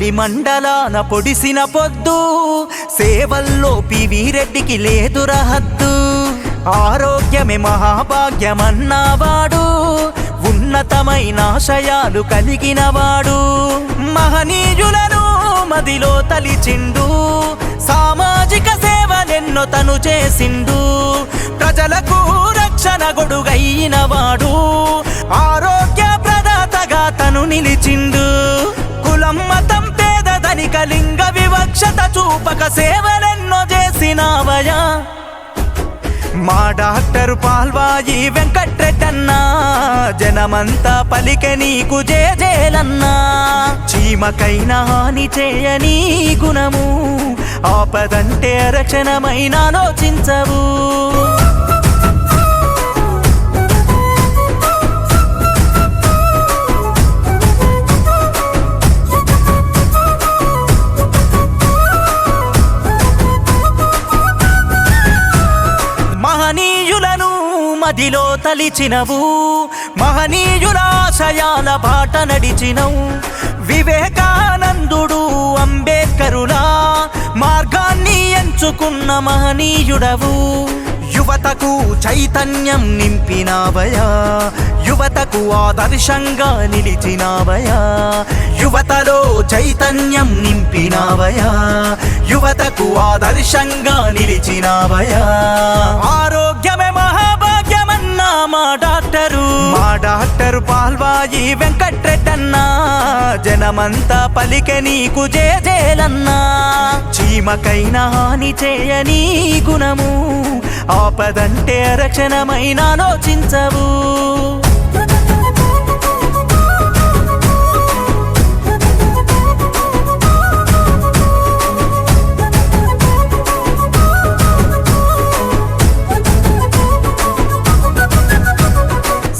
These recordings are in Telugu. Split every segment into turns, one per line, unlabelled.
పెద్దిరెడ్డిపల్లి మండలాన పొడిసిన పొద్దు సేవల్లో పివి రెడ్డికి లేదురా హద్దు. ఆరోగ్యమే మహాభాగ్యమన్నవాడు, ఉన్నతమైన ఆశయాలు కలిగినవాడు, మహనీయులను మదిలో తలిచిండు, సామాజిక సేవలెన్నో తను చేసిండు, ప్రజలకు రక్షణ గొడుగైనవాడు, ఆరోగ్య ప్రదాతగా తను నిలిచిండు. కులం మతం పేద ధనిక లింగ వివక్షత చూపక సేవలెన్నో చేసినావయా మా డాక్టర్ పాల్వాయి వెంకట్రెడ్డన్నా. జనమంతా పలికె నీకు జేజేలన్నా. చీమకైనా హాని చేయని గుణము, ఆపదంటే రక్షణమైన ఆలోచించవు. మహనీయులను మదిలో తలిచినవు, మహనీయుల ఆశయాల బాట నడిచినవు. వివేకానందుడు అంబేద్కరులా మార్గాన్ని ఎంచుకున్న మహనీయుడవు. యువతకు చైతన్యం నింపినావయా, యువతకు ఆదర్శంగా నిలిచినావయా. యువతలో చైతన్యం నింపినావయా, యువతకు ఆదర్శంగా నిలిచినావయా. ఆరోగ్యమే మహాభాగ్యమన్నా మా డాక్టరు పాల్వాయి వెంకట్రెడ్డన్నా. జనమంతా పలికె నీకు జేజేలన్నా. చీమకైనా హాని చేయని గుణము, ఆపదంటే రక్షణమైన ఆలోచించవు.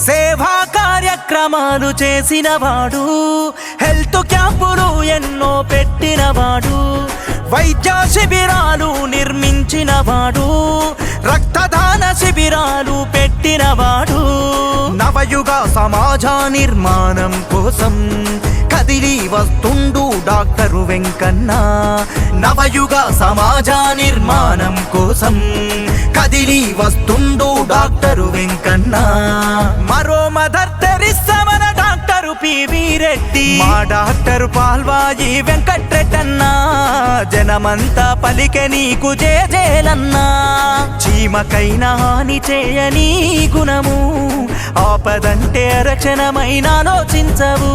సేవా కార్యక్రమాలు చేసినవాడు, హెల్త్ క్యాంపులు ఎన్నో పెట్టినవాడు, వైద్య శిబిరాలు నిర్మించినవాడు, రక్తదాన శిబిరాలు పెట్టినవాడు, నవయుగ సమాజ నిర్మాణం కోసం కదిలి వస్తుండు డాక్టరు వెంకన్న. నవయుగ సమాజ నిర్మాణం కోసం కదిలి వస్తుండు డాక్టరు వెంకన్న. మరో మదర్ తెరిస్సా మన డాక్టరు పివి రెడ్డి. మా డాక్టరు పాల్వాయి వెంకట్రెడ్డన్నా. జనమంతా పలికె నీకు జేజేలన్నా. చీమకైనా హాని చేయని గుణము, ఆపదంటే రక్షణమైన ఆలోచించవు.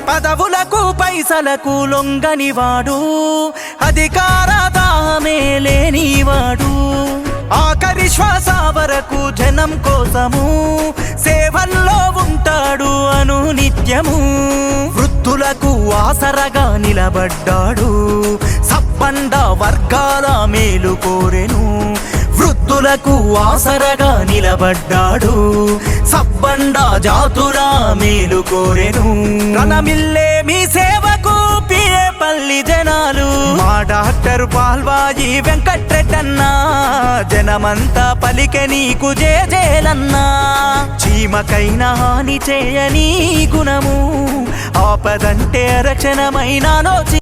పదవులకు పైసలకు లొంగనివాడు, అధికార దాహమే లేనివాడు, ఆఖరి శ్వాస వరకు జనం కోసము సేవల్లో ఉంటాడు అను నిత్యము. వృద్ధులకు ఆసరగా నిలబడ్డాడు, సబ్బండ వర్గాల మేలు కోరెను. వృద్ధులకు ఆసరగా నిలబడ్డాడు, సబ్బండ జాతుల మేలు కోరెను. రణమిల్లే మీ సేవకు పిఏపల్లి జనాలు. మా డాక్టర్ పాల్వాయి వెంకట్రెడ్డన్నా. జనమంతా పలికె నీకు జేజేలన్నా. చీమకైనా హాని చేయని గుణము, ఆపదంటే రక్షణమైన ఆలోచి